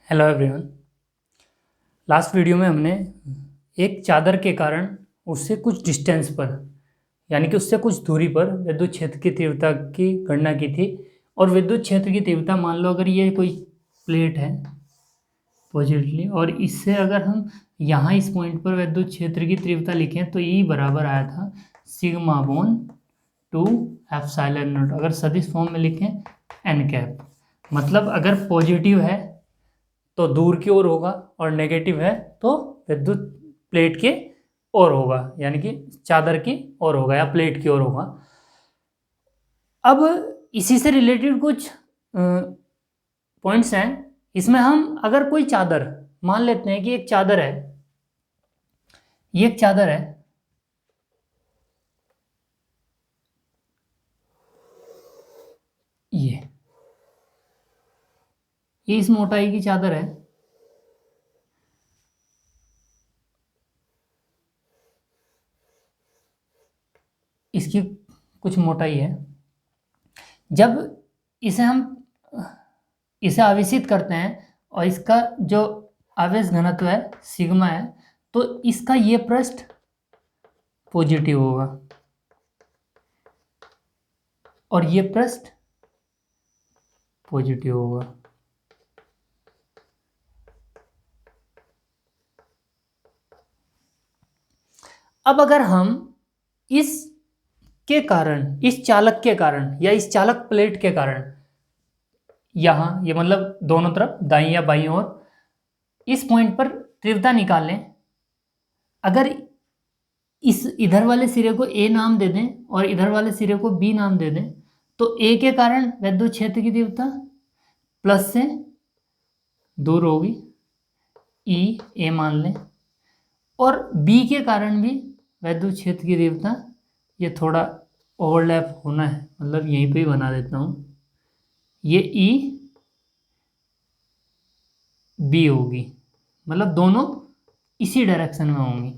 Hello everyone. Last video में हमने एक चादर के कारण उससे कुछ डिस्टेंस पर यानी कि उससे कुछ दूरी पर विद्युत क्षेत्र की तीव्रता की गणना की थी। और विद्युत क्षेत्र की तीव्रता मान लो अगर ये कोई प्लेट है पॉजिटिवली, और इससे अगर हम यहाँ इस पॉइंट पर विद्युत क्षेत्र की तीव्रता लिखें तो ई बराबर आया था सिग्मा अपॉन 2 एप्सिलॉन नॉट। अगर सदिश फॉर्म में लिखें एन कैप, मतलब अगर पॉजिटिव है तो दूर की ओर होगा और नेगेटिव है तो विद्युत प्लेट के ओर होगा, यानी कि चादर की ओर होगा या प्लेट की ओर होगा। अब इसी से रिलेटेड कुछ पॉइंट्स हैं। इसमें हम अगर कोई चादर मान लेते हैं कि एक चादर है, ये एक चादर है, ये इस मोटाई की चादर है। इसकी कुछ मोटाई है। जब इसे आवेशित करते हैं और इसका जो आवेश घनत्व है सिग्मा है, तो इसका ये पृष्ठ पॉजिटिव होगा और ये पृष्ठ पॉजिटिव होगा। अब अगर हम इस चालक के कारण या इस चालक प्लेट के कारण यहाँ ये मतलब दोनों तरफ दाईं या बाईं ओर इस पॉइंट पर तीव्रता निकाल लें। अगर इस इधर वाले सिरे को ए नाम दे दें और इधर वाले सिरे को बी नाम दे दें, तो ए के कारण विद्युत क्षेत्र की तीव्रता प्लस से दूर होगी, ई ए मान लें, और बी के कारण भी विद्युत क्षेत्र की तीव्रता, ये थोड़ा ओवरलैप होना है मतलब यहीं पे ही बना देता हूँ, ये ई बी होगी, मतलब दोनों इसी डायरेक्शन में होंगी।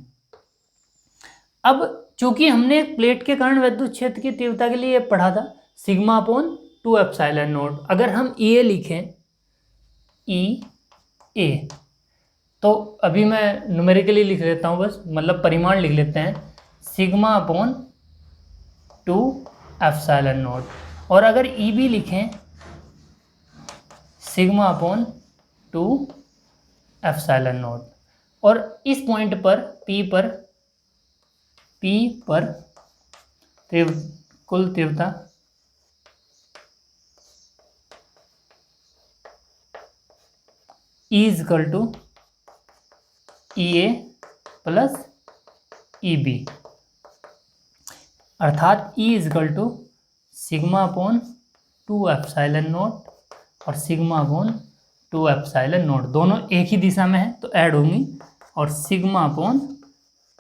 अब चूंकि हमने एक प्लेट के कारण विद्युत क्षेत्र की तीव्रता के लिए पढ़ा था सिग्मा अपॉन 2 एप्सिलॉन नॉट। अगर हम ई ए लिखें, ई ए, तो अभी मैं न्यूमेरिकली लिख लेता हूँ, बस मतलब परिमाण लिख लेते हैं, सिग्मा अपॉन 2 एप्सिलॉन नॉट। और अगर ई बी लिखें, सिग्मा अपॉन 2 एप्सिलॉन नॉट। और इस पॉइंट पर पी पर कुल तीव्रता E equal to E A plus E B, अर्थात E equal to sigma upon 2 epsilon naught और सिग्मा अपॉन 2 एप्सिलॉन नॉट, दोनों एक ही दिशा में है तो ऐड होंगी, और सिग्मा अपॉन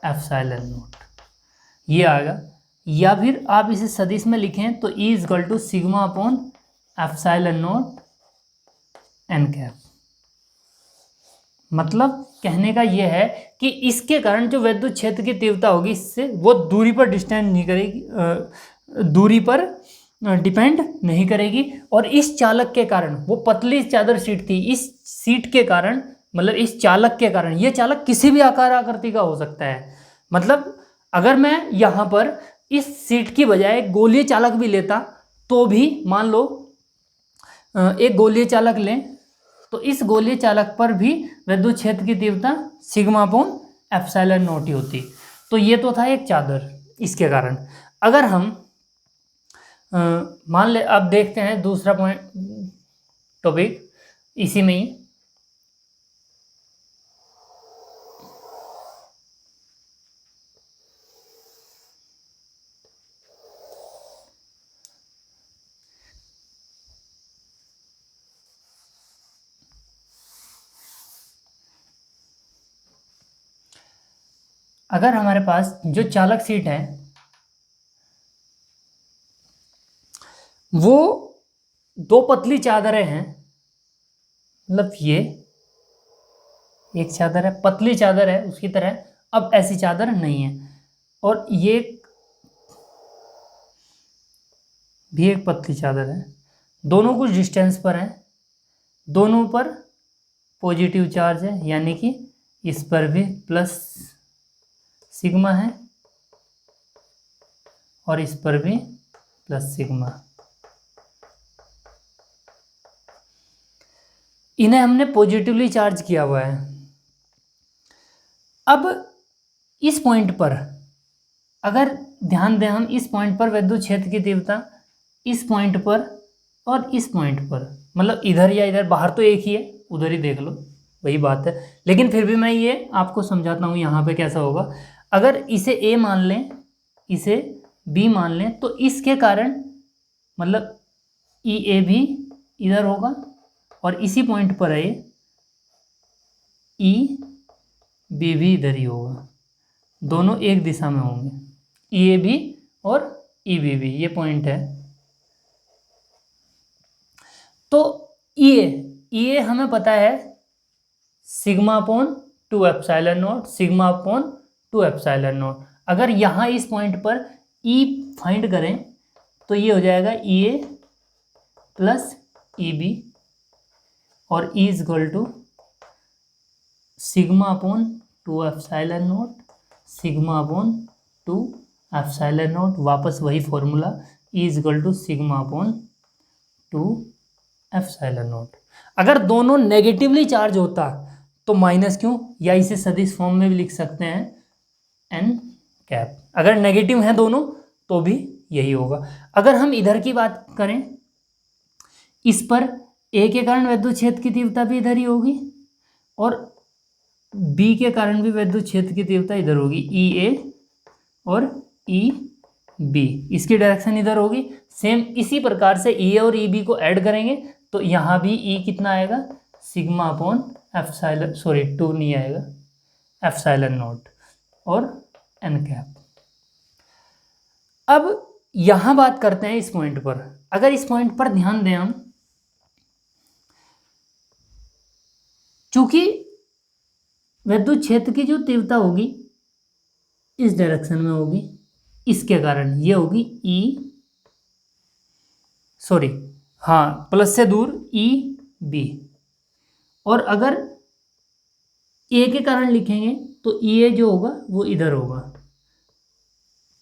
एप्सिलॉन नॉट ये आएगा। या फिर आप इसे सदिश में लिखें तो E equal to sigma upon epsilon naught N cap. मतलब कहने का यह है कि इसके कारण जो विद्युत क्षेत्र की तीव्रता होगी इससे वो दूरी पर डिस्टेंस नहीं करेगी, दूरी पर डिपेंड नहीं करेगी। और इस चालक के कारण, वो पतली चादर सीट थी, इस सीट के कारण मतलब इस चालक के कारण, ये चालक किसी भी आकार आकृति का हो सकता है। मतलब अगर मैं यहाँ पर इस सीट की बजाय एक गोलीय चालक भी लेता तो भी, मान लो एक गोलीय चालक लें, तो इस गोलीय चालक पर भी विद्युत क्षेत्र की तीव्रता सिग्मा अपॉन एप्सिलॉन नॉट ही होती। तो ये तो था एक चादर, इसके कारण। अगर हम मान ले, अब देखते हैं दूसरा पॉइंट टॉपिक इसी में ही। अगर हमारे पास जो चालक सीट है वो दो पतली चादरें हैं, मतलब ये एक चादर है, पतली चादर है उसकी तरह, अब ऐसी चादर नहीं है, और ये भी एक पतली चादर है, दोनों कुछ डिस्टेंस पर हैं, दोनों पर पॉजिटिव चार्ज है, यानी कि इस पर भी प्लस सिग्मा है और इस पर भी प्लस सिग्मा। इन्हें हमने पॉजिटिवली चार्ज किया हुआ है। अब इस पॉइंट पर अगर ध्यान दें, हम इस पॉइंट पर विद्युत क्षेत्र की तीव्रता इस पॉइंट पर और इस पॉइंट पर, मतलब इधर या इधर, बाहर तो एक ही है, उधर ही देख लो, वही बात है, लेकिन फिर भी मैं ये आपको समझाता हूँ यहाँ पे कैसा होगा। अगर इसे ए मान लें, इसे बी मान लें, तो इसके कारण मतलब ई ए भी इधर होगा और इसी पॉइंट पर है ई बी भी इधर ही होगा, दोनों एक दिशा में होंगे, ई ए भी और ई बी भी, ये पॉइंट है। तो ई ए हमें पता है sigma upon 2 epsilon naught, sigma upon 2 epsilon naught. अगर यहाँ इस पॉइंट पर ई फाइंड करें तो ये हो जाएगा ई ए प्लस ई बी और E is equal to sigma upon 2 epsilon naught, sigma upon 2 epsilon naught, वापस वही formula, E is equal to sigma upon 2 epsilon naught. अगर दोनों नेगेटिवली चार्ज होता तो माइनस क्यों, या इसे सदिश फॉर्म में भी लिख सकते हैं एन कैप। अगर नेगेटिव हैं दोनों तो भी यही होगा। अगर हम इधर की बात करें, इस पर ए के कारण विद्युत क्षेत्र की तीव्रता भी इधर ही होगी और बी के कारण भी विद्युत क्षेत्र की तीव्रता इधर होगी, ई ए और ई बी, इसकी डायरेक्शन इधर होगी। सेम इसी प्रकार से ई ए और ई बी को ऐड करेंगे तो यहाँ भी ई कितना आएगा, सिग्मा अपॉन एप्सिलॉन, सॉरी 2 नहीं आएगा, एप्सिलॉन नॉट और एन कैप। अब यहाँ बात करते हैं इस पॉइंट पर। अगर इस पॉइंट पर ध्यान दें हम, चूंकि विद्युत क्षेत्र की जो तीव्रता होगी इस डायरेक्शन में होगी, इसके कारण ये होगी ई, सॉरी हाँ, प्लस से दूर ई बी, और अगर ए के कारण लिखेंगे तो ई ए जो होगा वो इधर होगा।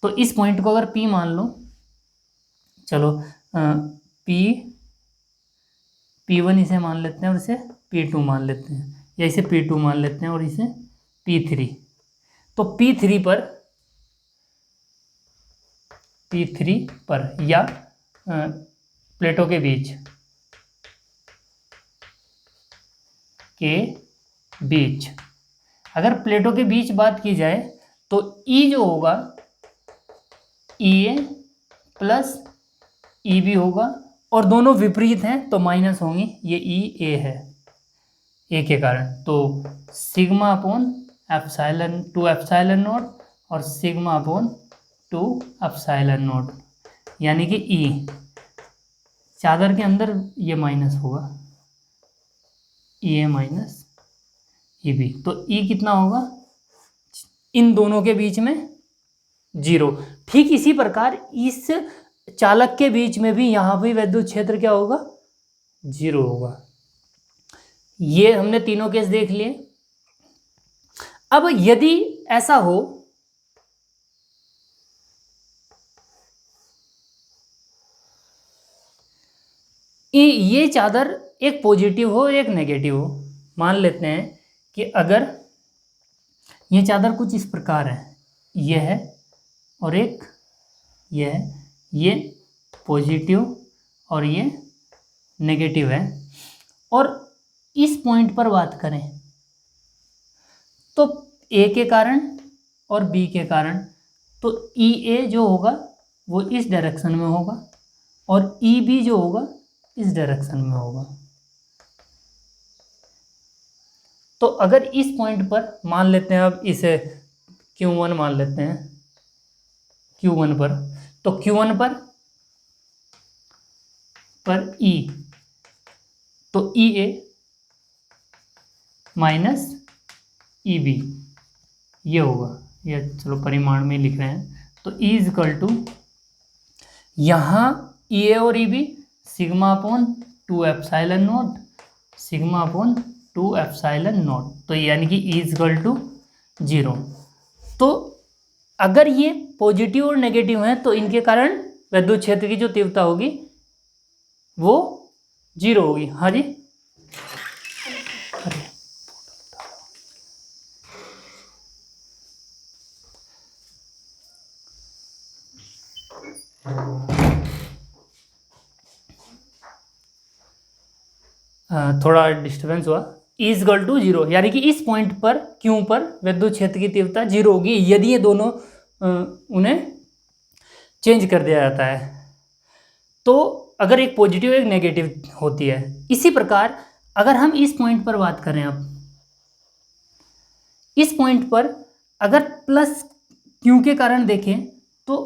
तो इस पॉइंट को अगर पी मान लो, चलो P1 इसे मान लेते हैं और इसे P2 मान लेते हैं, या इसे P2 मान लेते हैं और इसे P3। तो P3 पर या प्लेटों के बीच अगर प्लेटों के बीच बात की जाए तो E जो होगा ई ए प्लस ई बी होगा, और दोनों विपरीत हैं तो माइनस होंगी, ये ई ए है ए के कारण, तो sigma upon epsilon 2 epsilon naught और सिग्मा अपॉन 2 एप्सिलॉन नॉट, यानी कि ई चादर के अंदर ये माइनस होगा, ई ए माइनस ई बी, तो ई कितना होगा इन दोनों के बीच में 0। ठीक इसी प्रकार इस चालक के बीच में भी यहाँ भी विद्युत क्षेत्र क्या होगा, 0 होगा। ये हमने तीनों केस देख लिए। अब यदि ऐसा हो ये चादर एक पॉजिटिव हो एक नेगेटिव हो, मान लेते हैं कि अगर ये चादर कुछ इस प्रकार है, ये है और एक ये है, ये पॉजिटिव और ये नेगेटिव है, और इस पॉइंट पर बात करें तो ए के कारण और बी के कारण, तो ई ए जो होगा वो इस डायरेक्शन में होगा और ई बी जो होगा इस डायरेक्शन में होगा। तो अगर इस पॉइंट पर मान लेते हैं, अब इसे Q1 मान लेते हैं, Q1 पर, तो Q1 पर E, तो ई ए माइनस ई बी ये होगा, ये चलो परिमाण में लिख रहे हैं, तो E इज इक्वल टू यहाँ ई ए और E B sigma upon 2 epsilon naught, sigma upon two epsilon naught, तो यानी कि E इक्वल टू 0। तो अगर ये पॉजिटिव और नेगेटिव हैं तो इनके कारण विद्युत क्षेत्र की जो तीव्रता होगी वो 0 होगी। हाँ जी, थोड़ा डिस्टर्बेंस हुआ। E इक्वल टू 0 यानी कि इस पॉइंट पर Q पर विद्युत क्षेत्र की तीव्रता 0 होगी यदि ये दोनों उन्हें चेंज कर दिया जाता है। तो अगर एक पॉजिटिव एक नेगेटिव होती है। इसी प्रकार अगर हम इस पॉइंट पर बात करें, अब इस पॉइंट पर अगर प्लस Q के कारण देखें तो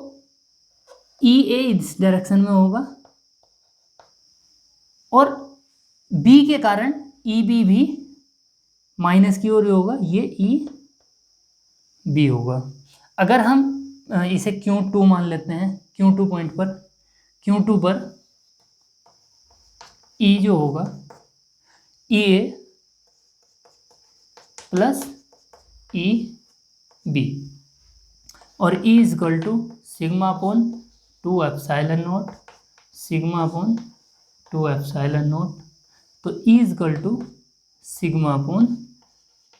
EA इस डायरेक्शन में होगा और B के कारण EB भी माइनस की ओर होगा, ये EB होगा। अगर हम इसे Q2 मान लेते हैं, Q2 पॉइंट पर, Q2 पर E जो होगा EA प्लस EB और E equal to sigma upon 2 epsilon naught, sigma upon 2 epsilon naught. तो E equal to sigma upon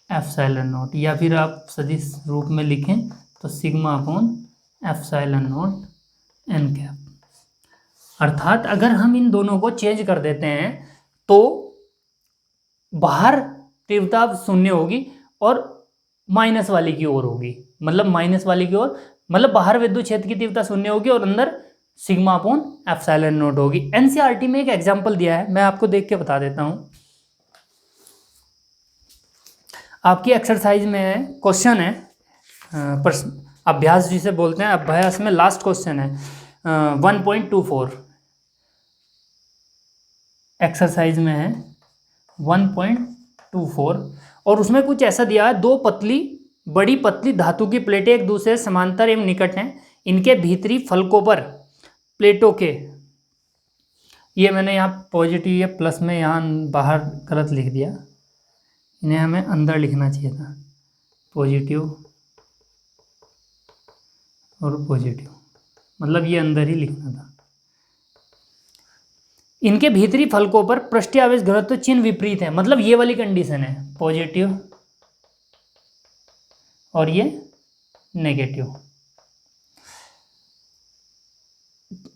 epsilon naught, या फिर आप सदिश रूप में लिखें तो sigma upon epsilon naught N cap. अर्थात अगर हम इन दोनों को चेंज कर देते हैं तो बाहर तीव्रता शून्य होगी और माइनस वाली की ओर होगी, मतलब माइनस वाली की ओर, मतलब बाहर विद्युत क्षेत्र की तीव्रता शून्य होगी और अंदर सिग्मा अपॉन एप्सिलॉन नॉट होगी। एनसीईआरटी में एक एग्जांपल दिया है, मैं आपको देख के बता देता हूं। आपकी एक्सरसाइज में क्वेश्चन है, अभ्यास जिसे बोलते हैं, अभ्यास में लास्ट क्वेश्चन है 1.24, एक्सरसाइज में है 1.24 और उसमें कुछ ऐसा दिया है, दो बड़ी पतली धातु की प्लेटें एक दूसरे से समांतर एवं निकट हैं, इनके भीतरी फलकों पर प्लेटों के, ये मैंने यहाँ पॉजिटिव या प्लस में यहाँ बाहर गलत लिख दिया, इन्हें हमें अंदर लिखना चाहिए था, पॉजिटिव और पॉजिटिव, मतलब ये अंदर ही लिखना था। इनके भीतरी फलकों पर पृष्ठीय आवेश घनत्व चिन्ह विपरीत है, मतलब ये वाली कंडीशन है, पॉजिटिव और ये नेगेटिव,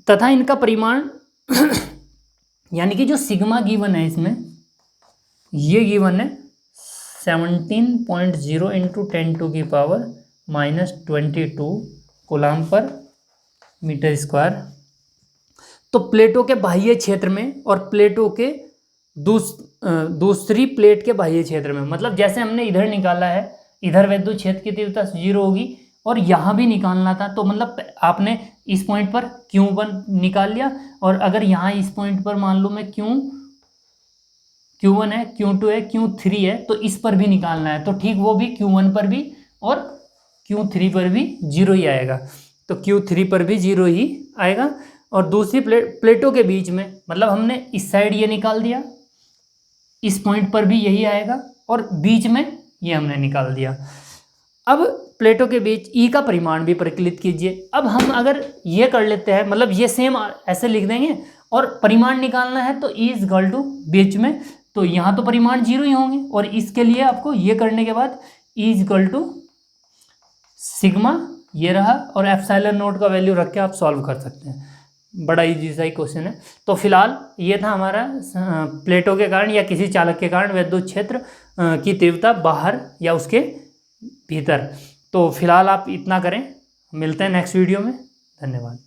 तथा इनका परिमाण यानी कि जो सिग्मा गिवन है इसमें, ये गिवन है 17.0 इंटू 10⁻⁻22 कूलाम पर मीटर स्क्वायर। तो प्लेटों के बाह्य क्षेत्र में और प्लेटों के दूसरी प्लेट के बाह्य क्षेत्र में, मतलब जैसे हमने इधर निकाला है, इधर विद्युत क्षेत्र की तीव्रता 0 होगी और यहाँ भी निकालना था, तो मतलब आपने इस पॉइंट पर Q1 निकाल लिया और अगर यहाँ इस पॉइंट पर मान लो मैं Q1 है, Q2 है, Q3 है, तो इस पर भी निकालना है, तो ठीक वो भी Q1 पर भी और Q3 पर भी 0 ही आएगा, तो Q3 पर भी 0 ही आएगा। और दूसरी प्लेटों के बीच में, मतलब हमने इस साइड ये निकाल दिया, इस पॉइंट पर भी यही आएगा और बीच में ये हमने निकाल दिया। अब प्लेटों के बीच E का परिमाण भी परिकलित कीजिए। अब हम अगर ये कर लेते हैं, मतलब ये सेम ऐसे लिख देंगे और परिमाण निकालना है तो E इक्वल टू बीच में, तो यहाँ तो परिमाण 0 ही होंगे और इसके लिए आपको ये करने के बाद E इक्वल टू सिग्मा ये रहा और एप्सिलॉन नोट का वैल्यू रख के आप सॉल्व कर सकते हैं। बड़ा इजी सा ही क्वेश्चन है। तो फिलहाल ये था हमारा प्लेटों के कारण या किसी चालक के कारण विद्युत क्षेत्र की तीव्रता बाहर या उसके भीतर। तो फिलहाल आप इतना करें, मिलते हैं नेक्स्ट वीडियो में, धन्यवाद।